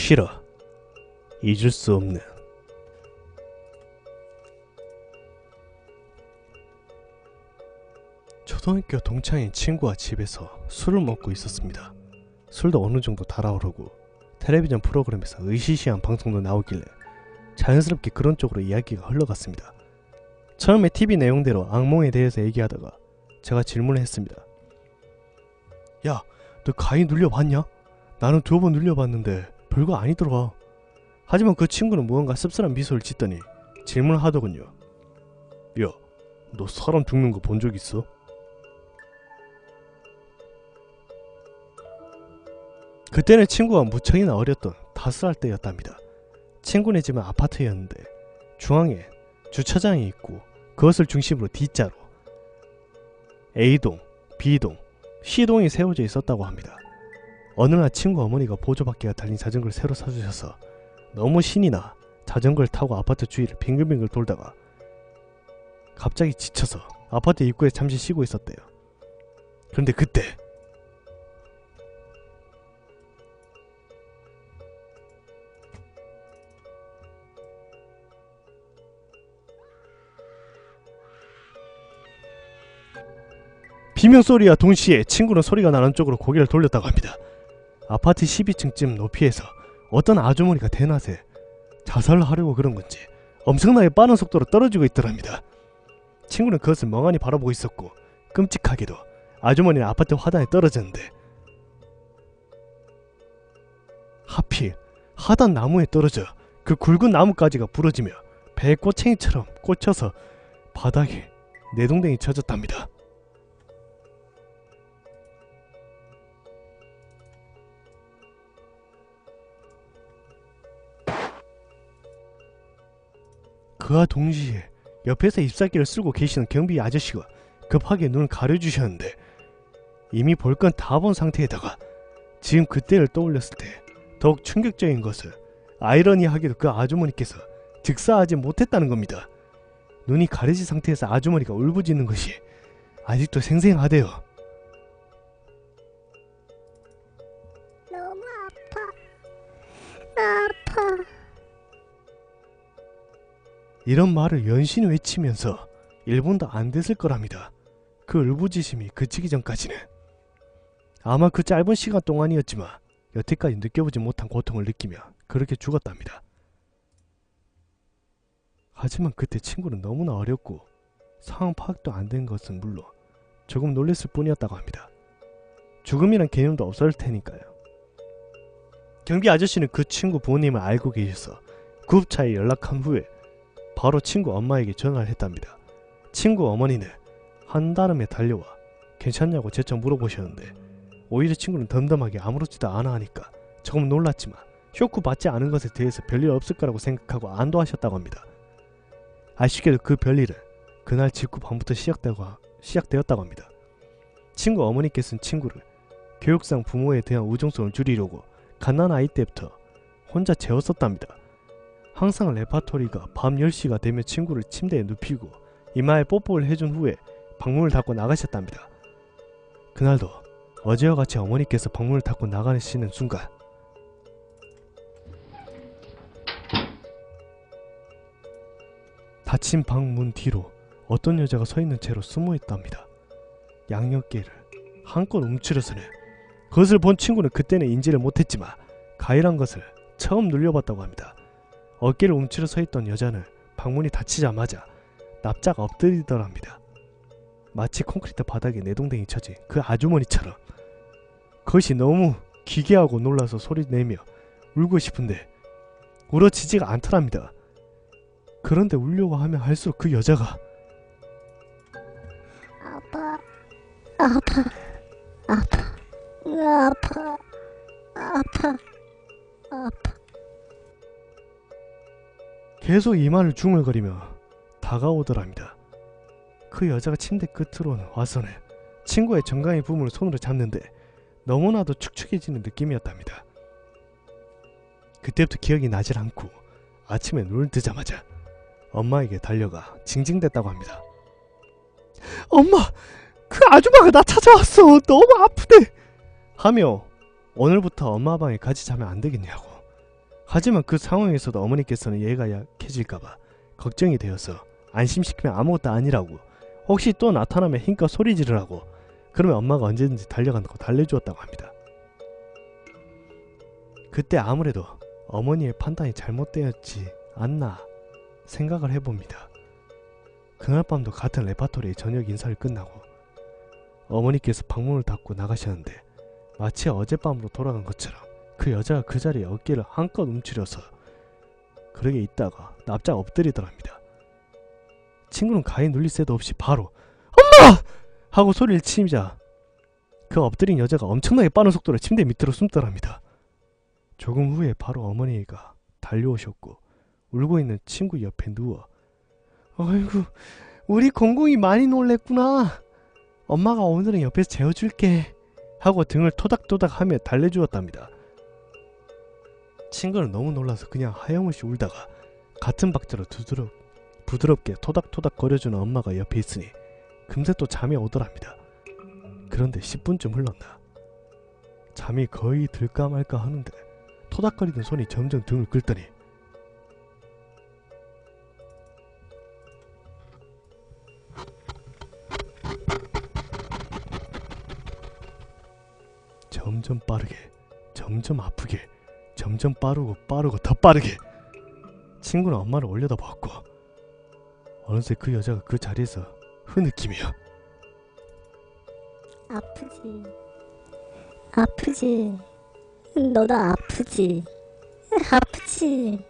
싫어. 잊을 수 없는. 초등학교 동창인 친구와 집에서 술을 먹고 있었습니다. 술도 어느 정도 달아오르고 텔레비전 프로그램에서 의시시한 방송도 나오길래 자연스럽게 그런 쪽으로 이야기가 흘러갔습니다. 처음에 TV 내용대로 악몽에 대해서 얘기하다가 제가 질문을 했습니다. 야, 너 가위 눌려봤냐? 나는 2번 눌려봤는데 별거 아니더라. 하지만 그 친구는 무언가 씁쓸한 미소를 짓더니 질문을 하더군요. 야, 너 사람 죽는 거 본 적 있어? 그때는 친구가 무척이나 어렸던 5살 때였답니다. 친구네 집은 아파트였는데 중앙에 주차장이 있고 그것을 중심으로 D자로 A동, B동, C동이 세워져 있었다고 합니다. 어느 날 친구 어머니가 보조바퀴가 달린 자전거를 새로 사주셔서 너무 신이 나 자전거를 타고 아파트 주위를 빙글빙글 돌다가 갑자기 지쳐서 아파트 입구에 잠시 쉬고 있었대요. 그런데 그때 비명소리와 동시에 친구는 소리가 나는 쪽으로 고개를 돌렸다고 합니다. 아파트 12층쯤 높이에서 어떤 아주머니가 대낮에 자살을 하려고 그런 건지 엄청나게 빠른 속도로 떨어지고 있더랍니다. 친구는 그것을 멍하니 바라보고 있었고 끔찍하게도 아주머니는 아파트 화단에 떨어졌는데 하필 하단 나무에 떨어져 그 굵은 나뭇가지가 부러지며 배에 꼬챙이처럼 꽂혀서 바닥에 내동댕이 쳐졌답니다. 그와 동시에 옆에서 잎사귀를 쓸고 계시는 경비 아저씨가 급하게 눈을 가려주셨는데 이미 볼 건 다 본 상태에다가 지금 그때를 떠올렸을 때 더욱 충격적인 것은 아이러니하게도 그 아주머니께서 즉사하지 못했다는 겁니다. 눈이 가려진 상태에서 아주머니가 울부짖는 것이 아직도 생생하대요. 너무 아파. 이런 말을 연신 외치면서 1분도 안 됐을 거랍니다. 그 울부짖음이 그치기 전까지는. 아마 그 짧은 시간 동안이었지만 여태까지 느껴보지 못한 고통을 느끼며 그렇게 죽었답니다. 하지만 그때 친구는 너무나 어렸고 상황 파악도 안 된 것은 물론 조금 놀랬을 뿐이었다고 합니다. 죽음이란 개념도 없을 테니까요. 경비 아저씨는 그 친구 부모님을 알고 계셔서 구급차에 연락한 후에 바로 친구 엄마에게 전화를 했답니다. 친구 어머니는 한달음에 달려와 괜찮냐고 재차 물어보셨는데 오히려 친구는 덤덤하게 아무렇지도 않아 하니까 조금 놀랐지만 쇼크 받지 않은 것에 대해서 별일 없을 거라고 생각하고 안도하셨다고 합니다. 아쉽게도 그 별일은 그날 직후 밤부터 시작되었다고 합니다. 친구 어머니께서는 친구를 교육상 부모에 대한 우정성을 줄이려고 갓난아이 때부터 혼자 재웠었답니다. 항상 레파토리가 밤 10시가 되면 친구를 침대에 눕히고 이마에 뽀뽀를 해준 후에 방문을 닫고 나가셨답니다. 그날도 어제와 같이 어머니께서 방문을 닫고 나가시는 순간 닫힌 방문 뒤로 어떤 여자가 서 있는 채로 숨어있답니다. 양옆개를 한껏 움츠려서는 그것을 본 친구는 그때는 인지를 못했지만 가해란 것을 처음 눌려봤다고 합니다. 어깨를 움츠려 서 있던 여자는 방문이 닫히자마자 납작 엎드리더랍니다. 마치 콘크리트 바닥에 내동댕이 쳐진 그 아주머니처럼. 그것이 너무 기괴하고 놀라서 소리내며 울고 싶은데 울어지지가 않더랍니다. 그런데 울려고 하면 할수록 그 여자가 아파. 계속 이마를 중얼거리며 다가오더랍니다. 그 여자가 침대 끝으로 와서는 친구의 정강이 부분을 손으로 잡는데 너무나도 축축해지는 느낌이었답니다. 그때부터 기억이 나질 않고 아침에 눈을 뜨자마자 엄마에게 달려가 징징댔다고 합니다. 엄마! 그 아줌마가 나 찾아왔어! 너무 아프대! 하며 오늘부터 엄마 방에 같이 자면 안 되겠냐고 하지만 그 상황에서도 어머니께서는 얘가 약해질까봐 걱정이 되어서 안심시키면 아무것도 아니라고, 혹시 또 나타나면 힘껏 소리 지르라고, 그러면 엄마가 언제든지 달려간다고 달래주었다고 합니다. 그때 아무래도 어머니의 판단이 잘못되었지 않나 생각을 해봅니다. 그날 밤도 같은 레파토리의 저녁 인사를 끝나고 어머니께서 방문을 닫고 나가셨는데, 마치 어젯밤으로 돌아간 것처럼 그 여자가 그 자리에 어깨를 한껏 움츠려서 그러게 있다가 납작 엎드리더랍니다. 친구는 가히 눌릴 새도 없이 바로 엄마! 하고 소리를 치자 그 엎드린 여자가 엄청나게 빠른 속도로 침대 밑으로 숨더랍니다. 조금 후에 바로 어머니가 달려오셨고 울고 있는 친구 옆에 누워 "아이고, 우리 공공이 많이 놀랬구나. 엄마가 오늘은 옆에서 재워줄게." 하고 등을 토닥토닥 하며 달래주었답니다. 친구는 너무 놀라서 그냥 하염없이 울다가 같은 박자로 부드럽게 토닥토닥 거려주는 엄마가 옆에 있으니 금세 또 잠이 오더랍니다. 그런데 10분쯤 흘렀나 잠이 거의 들까 말까 하는데 토닥거리던 손이 점점 등을 긁더니 점점 빠르게, 점점 아프게, 점점 빠르고 더 빠르게. 친구는 엄마를 올려다보았고 어느새 그 여자가 그 자리에서 흐느끼며 아프지. 아프지. 너도 아프지. 아프지.